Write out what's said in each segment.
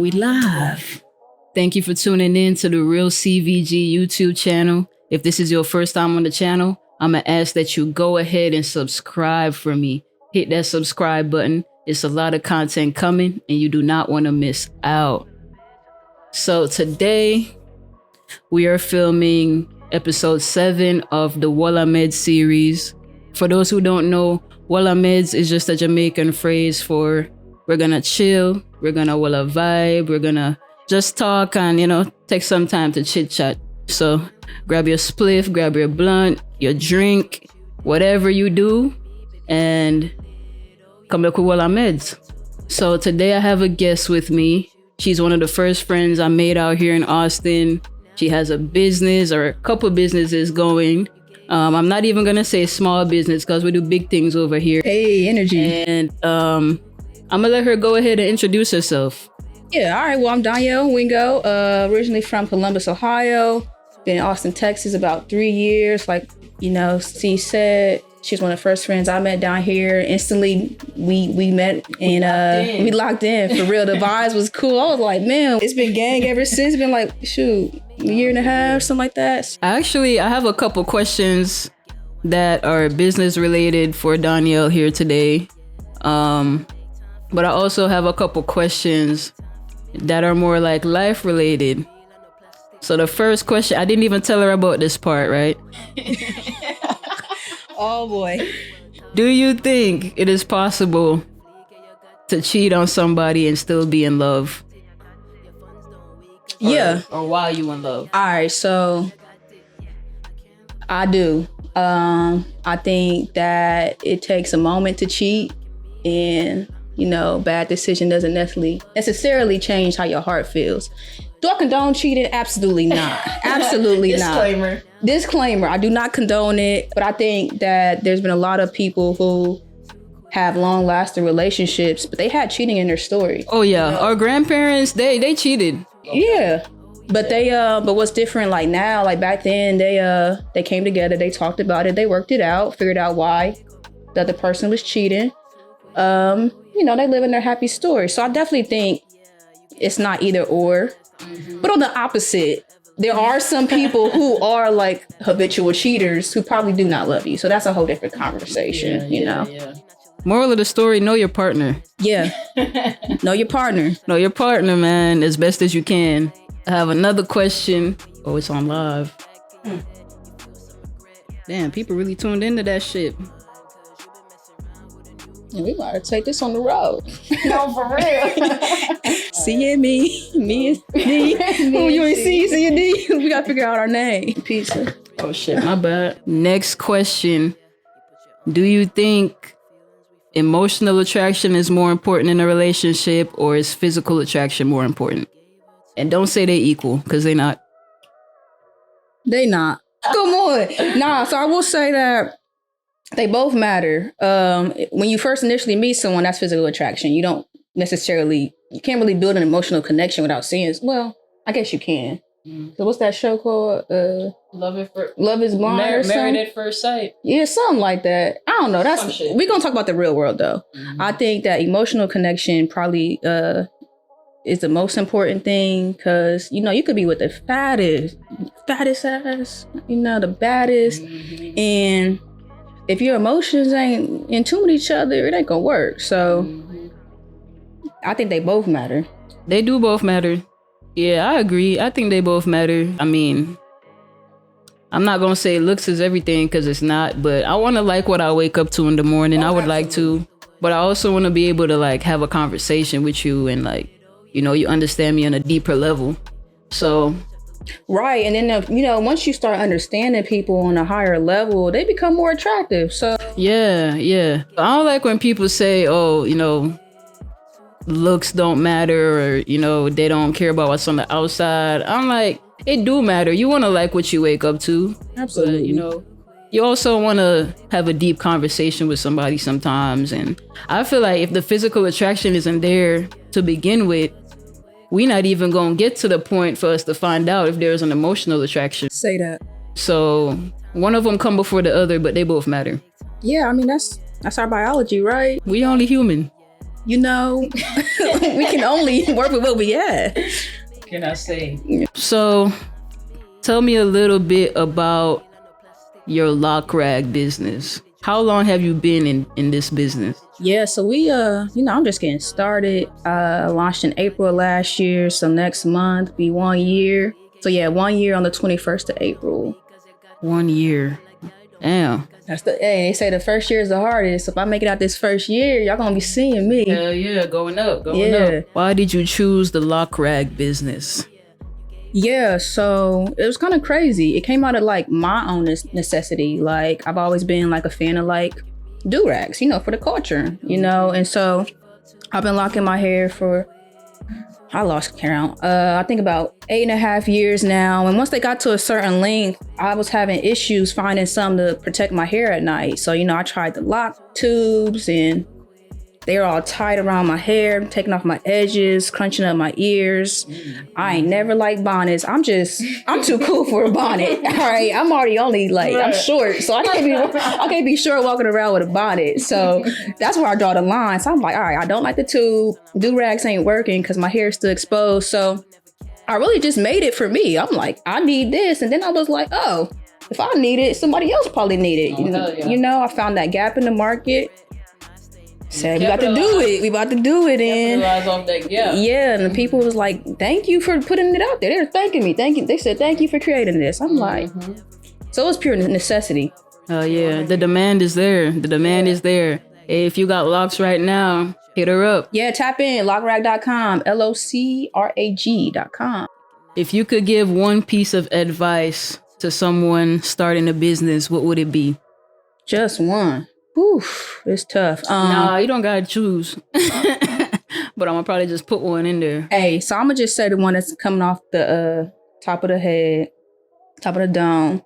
We live. Thank you for tuning in to the Real CVG YouTube channel. If this is your first time on the channel, I'm going to ask that you go ahead and subscribe for me. Hit that subscribe button. It's a lot of content coming and you do not want to miss out. So today we are filming episode 7 of the Whol A Medz series. For those who don't know, Whol A Medz is just a Jamaican phrase for we're gonna chill, we're gonna walla vibe, we're gonna just talk and, take some time to chit chat. So grab your spliff, grab your blunt, your drink, whatever you do, and come back with Whol A Medz. So today I have a guest with me. She's one of the first friends I made out here in Austin. She has a business or a couple businesses going. I'm not even gonna say small business because we do big things over here. Hey, energy. And I'm gonna let her go ahead and introduce herself. Yeah, all right. Well, I'm Donielle Wingo, originally from Columbus, Ohio. Been in Austin, Texas about 3 years. Like, C said, she's one of the first friends I met down here. Instantly, we met and we locked in. For real, the vibes was cool. I was like, man, it's been gang ever since. It's been like, shoot, a year and a half, something like that. I have a couple questions that are business related for Donielle here today. But I also have a couple questions that are more like life related. So the first question, I didn't even tell her about this part, right? Oh boy. Do you think it is possible to cheat on somebody and still be in love? Yeah. Or while you in love? All right, so I do. I think that it takes a moment to cheat, and bad decision doesn't necessarily change how your heart feels. Do I condone cheating? Absolutely not. Absolutely not. Disclaimer, I do not condone it, but I think that there's been a lot of people who have long-lasting relationships, but they had cheating in their story. Oh yeah, our grandparents, they cheated. Yeah. But but what's different like now, like back then, they came together, they talked about it, they worked it out, figured out why the other person was cheating. They live in their happy story. So I definitely think it's not either or. Mm-hmm. But on the opposite, there are some people who are like habitual cheaters who probably do not love you. So that's a whole different conversation, Yeah. Moral of the story, know your partner. Yeah. Know your partner. Know your partner, man, as best as you can. I have another question. Oh, it's on live. Damn, people really tuned into that shit. Yeah, we might take this on the road. No, for real. C and me and D. Who you ain't C and D? We gotta figure out our name. Pizza. Oh shit, my bad. Next question. Do you think emotional attraction is more important in a relationship, or is physical attraction more important? And don't say they equal, because they not. They not. Come on. Nah, so I will say that they both matter. When you first initially meet someone, that's physical attraction. You can't really build an emotional connection without seeing it. Well, I guess you can. So what's that show called? Love is Blind or something? Married at First Sight. Yeah, something like that. I don't know. We're going to talk about the real world though. Mm-hmm. I think that emotional connection probably is the most important thing, because you could be with the fattest ass, the baddest, and if your emotions ain't in tune with each other, it ain't gonna work. So I think they both matter. They do both matter. Yeah, I agree. I think they both matter. I mean, I'm not gonna say looks is everything, because it's not, but I want to like what I wake up to in the morning. I would like to, but I also want to be able to like have a conversation with you and like, you understand me on a deeper level. So right. And then once you start understanding people on a higher level, they become more attractive. So yeah. I don't like when people say, oh, looks don't matter, or they don't care about what's on the outside. I'm like, it do matter. You want to like what you wake up to. Absolutely. But, you also want to have a deep conversation with somebody sometimes. And I feel like if the physical attraction isn't there to begin with, we're not even going to get to the point for us to find out if there's an emotional attraction. Say that. So one of them come before the other, but they both matter. Yeah, I mean, that's our biology, right? We only human. you know, we can only work with what we have. Can I say? So, tell me a little bit about your lock rag business. How long have you been in this business? Yeah, so we, I'm just getting started. Launched in April of last year. So next month be 1 year. So yeah, 1 year on the 21st of April. 1 year. Damn. They say the first year is the hardest. So if I make it out this first year, y'all gonna be seeing me. Hell yeah, going up. Why did you choose the lock rag business? Yeah, so it was kind of crazy. It came out of like my own necessity. Like I've always been like a fan of like do-rags, for the culture, and so I've been locking my hair for, I lost count, I think about 8.5 years now. And once they got to a certain length, I was having issues finding something to protect my hair at night. So, I tried the lock tubes and they were all tight around my hair, taking off my edges, crunching up my ears. I ain't never liked bonnets. I'm too cool for a bonnet. All right. I'm already I'm short. So I can't be short walking around with a bonnet. So that's where I draw the line. So I'm like, all right, I don't like the tube. Do-rags ain't working because my hair is still exposed. So I really just made it for me. I'm like, I need this. And then I was like, oh, if I need it, somebody else probably need it. I found that gap in the market. Said we about to do it. We about to do it. And off that gap. Yeah, and the people was like, thank you for putting it out there. They were thanking me. They said, thank you for creating this. I'm like, so it was pure necessity. Oh yeah, the demand is there. The demand is there. Hey, if you got locks right now, hit her up. Yeah, tap in, lockrag.com, LOCRAG.com. If you could give one piece of advice to someone starting a business, what would it be? Just one. Oof, it's tough. Nah, you don't gotta choose. But I'm gonna probably just put one in there. Hey, so I'm gonna just say the one that's coming off the top of the head, top of the dome.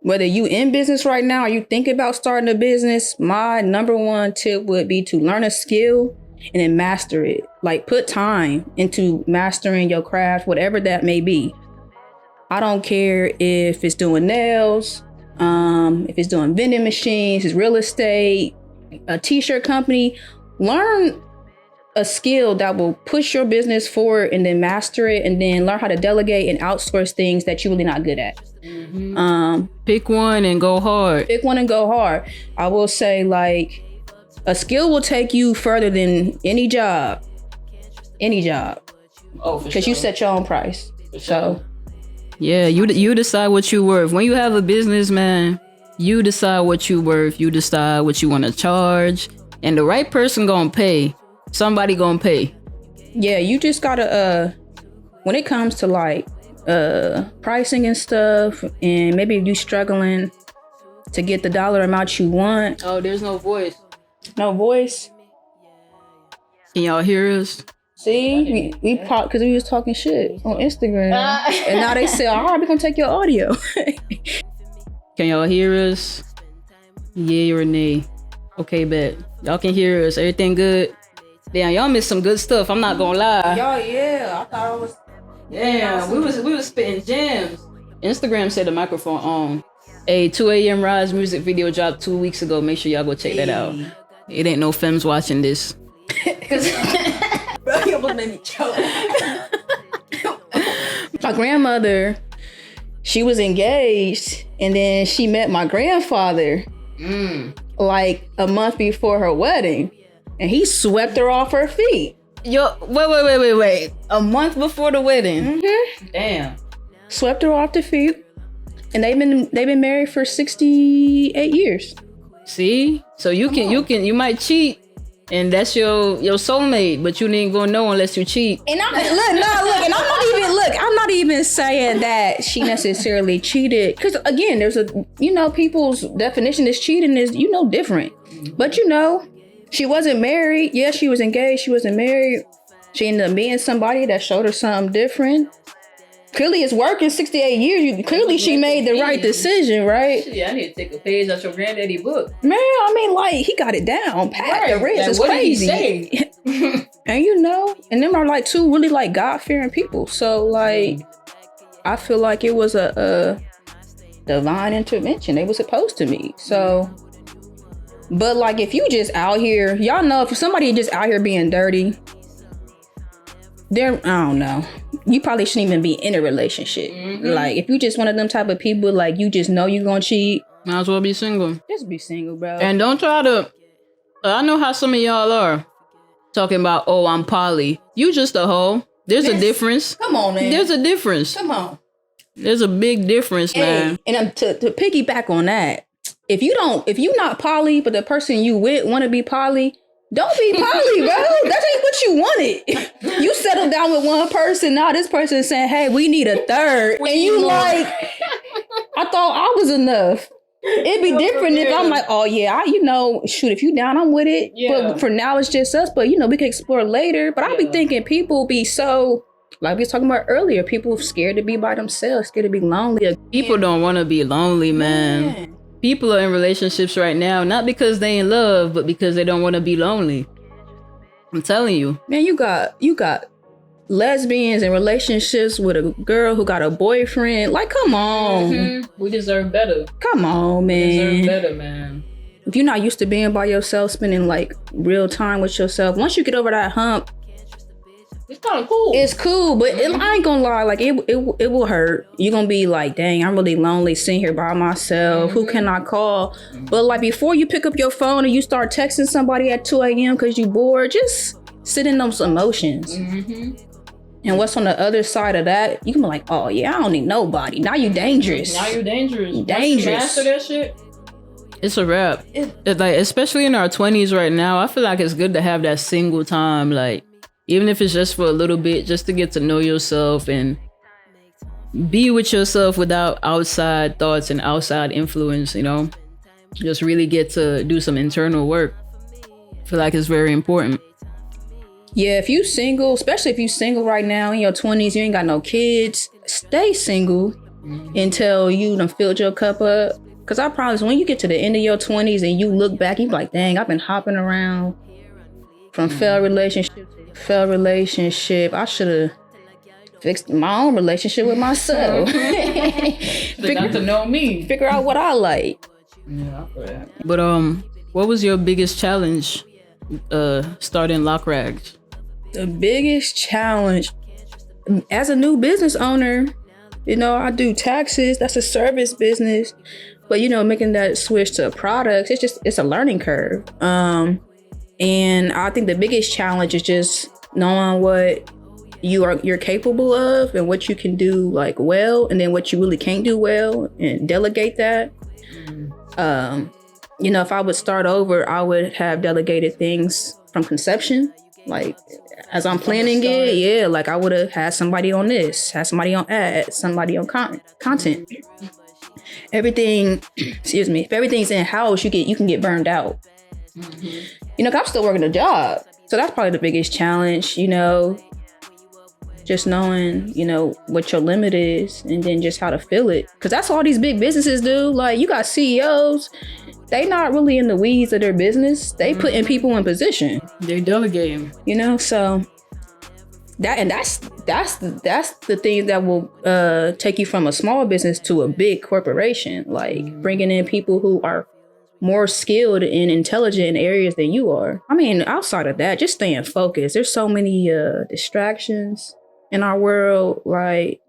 Whether you in business right now or you think about starting a business, my number one tip would be to learn a skill and then master it. Like put time into mastering your craft, whatever that may be. I don't care if it's doing nails, if it's doing vending machines, it's real estate, a t-shirt company. Learn a skill that will push your business forward and then master it, and then learn how to delegate and outsource things that you're really not good at. Pick one and go hard. I will say, like, a skill will take you further than any job. Oh, for because you set your own price. So yeah, you decide what you're worth. When you have a business, man, you decide what you're worth. You decide what you want to charge, and the right person gonna pay. Somebody gonna pay. Yeah, you just gotta when it comes to like pricing and stuff, and maybe if you struggling to get the dollar amount you want. Oh, there's no voice. No voice. Can y'all hear us? See, we popped because we was talking shit on Instagram, and now they say, all right, we're gonna take your audio. Can y'all hear us? Yeah or nay? Okay, bet. Y'all can hear us. Everything good? Damn, y'all missed some good stuff. I'm not gonna lie. Y'all, yeah, I thought it was. Damn, we was spitting gems. Instagram said the microphone on. A 2 a.m. Rise music video dropped 2 weeks ago. Make sure y'all go check that out. It ain't no femmes watching this. Bro, you almost made me choke. My grandmother, she was engaged, and then she met my grandfather like a month before her wedding, and he swept her off her feet. Yo, wait. A month before the wedding? Mm-hmm. Damn. Swept her off the feet, and they've been married for 68 years. See? So you might cheat, and that's your soulmate, but you ain't gonna know unless you cheat. And I'm not even saying that she necessarily cheated, because again, there's people's definition is cheating is different. But she wasn't married. Yeah, she was engaged. She wasn't married. She ended up being somebody that showed her something different. Clearly, it's working. 68 years. Clearly, she made the right decision, right? Yeah, I need to take a page out your granddaddy book. Man, I mean, like, he got it down. Pat the wrist. It's crazy. Did he say? And them are like two really like God-fearing people. So like, I feel like it was a divine intervention. They were supposed to meet. So But like, if you just out here, y'all know if somebody just out here being dirty, I don't know. You probably shouldn't even be in a relationship. Like, if you just one of them type of people, like, you just know you gonna cheat, might as well be single. just be single, bro. And don't try to. I know how some of y'all are talking about. Oh, I'm poly. You just a hoe. There's a difference. Come on, man. There's a difference. Come on. There's a big difference, man. And to piggyback on that, if you not poly, but the person you with want to be poly, don't be poly, bro. That ain't what you wanted. You settle down with one person. Now this person is saying, hey, we need a third. And you like, I thought I was enough. It'd be different if I'm like, oh yeah, shoot, if you down, I'm with it. Yeah. But for now, it's just us. But we can explore later. But I be thinking people be so, like we was talking about earlier, people scared to be by themselves, scared to be lonely. People don't want to be lonely, man. People are in relationships right now, not because they in love, but because they don't want to be lonely. I'm telling you. Man, you got lesbians in relationships with a girl who got a boyfriend. Like, come on. We deserve better. Come on, man. We deserve better, man. If you're not used to being by yourself, spending like real time with yourself, once you get over that hump, it's kind of cool. It's cool, but I ain't gonna lie. Like, it will hurt. You're gonna be like, dang, I'm really lonely sitting here by myself. Who can I call? But like, before you pick up your phone and you start texting somebody at 2 a.m. because you bored, just sit in those emotions. And what's on the other side of that, you can be like, oh yeah, I don't need nobody. Now you dangerous. Now you dangerous. Dangerous. You master that shit, it's a wrap. It's like, especially in our 20s right now, I feel like it's good to have that single time, like, even if it's just for a little bit, just to get to know yourself and be with yourself without outside thoughts and outside influence, just really get to do some internal work. I feel like it's very important. Yeah, if you single, especially if you single right now in your 20s, you ain't got no kids, stay single until you done filled your cup up. Because I promise, when you get to the end of your 20s and you look back, you be like, dang, I've been hopping around from failed relationship to failed relationship. I should have fixed my own relationship with myself. Got to know me. Figure out what I like. Yeah, but what was your biggest challenge starting Lock Rags? The biggest challenge as a new business owner, I do taxes. That's a service business, but making that switch to products, it's a learning curve. And I think the biggest challenge is just knowing what you're capable of and what you can do like well, and then what you really can't do well, and delegate that. If I would start over, I would have delegated things from conception, like as I'm planning it. Yeah, like I would have had somebody on this, had somebody on ads, somebody on content. Everything, if everything's in house, you can get burned out. I'm still working a job, so that's probably the biggest challenge. Just knowing, what your limit is, and then just how to fill it. Because that's all these big businesses do. Like, you got CEOs, they not really in the weeds of their business. They putting people in position. They delegating. So that's the thing that will take you from a small business to a big corporation. Like bringing in people who are more skilled and intelligent in areas than you are. I mean, outside of that, just staying focused. There's so many distractions in our world. Like,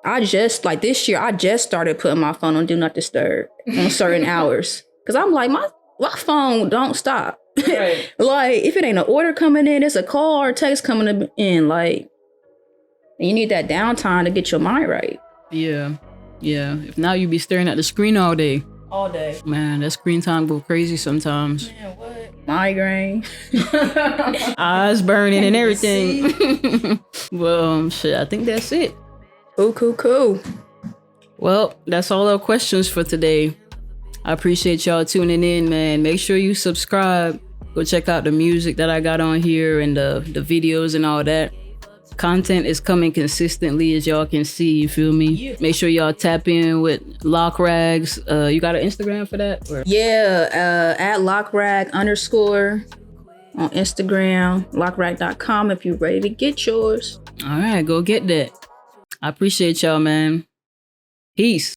this year, I just started putting my phone on Do Not Disturb on certain hours. Because I'm like, my phone don't stop. Right. Like, if it ain't an order coming in, it's a call or a text coming in. Like, and you need that downtime to get your mind right. Yeah. If now you be staring at the screen all day. All day. Man, that screen time go crazy sometimes. Man, what? Migraine. Eyes burning and everything. Well, shit, I think that's it. Cool. Well, that's all our questions for today. I appreciate y'all tuning in, man. Make sure you subscribe. Go check out the music that I got on here and the videos and all that. Content is coming consistently, as y'all can see. You feel me? Yeah. Make sure y'all tap in with Lock Rags. You got an Instagram for that? Or? Yeah, at lockrag_ on Instagram, lockrag.com if you're ready to get yours. All right, go get that. I appreciate y'all, man. Peace.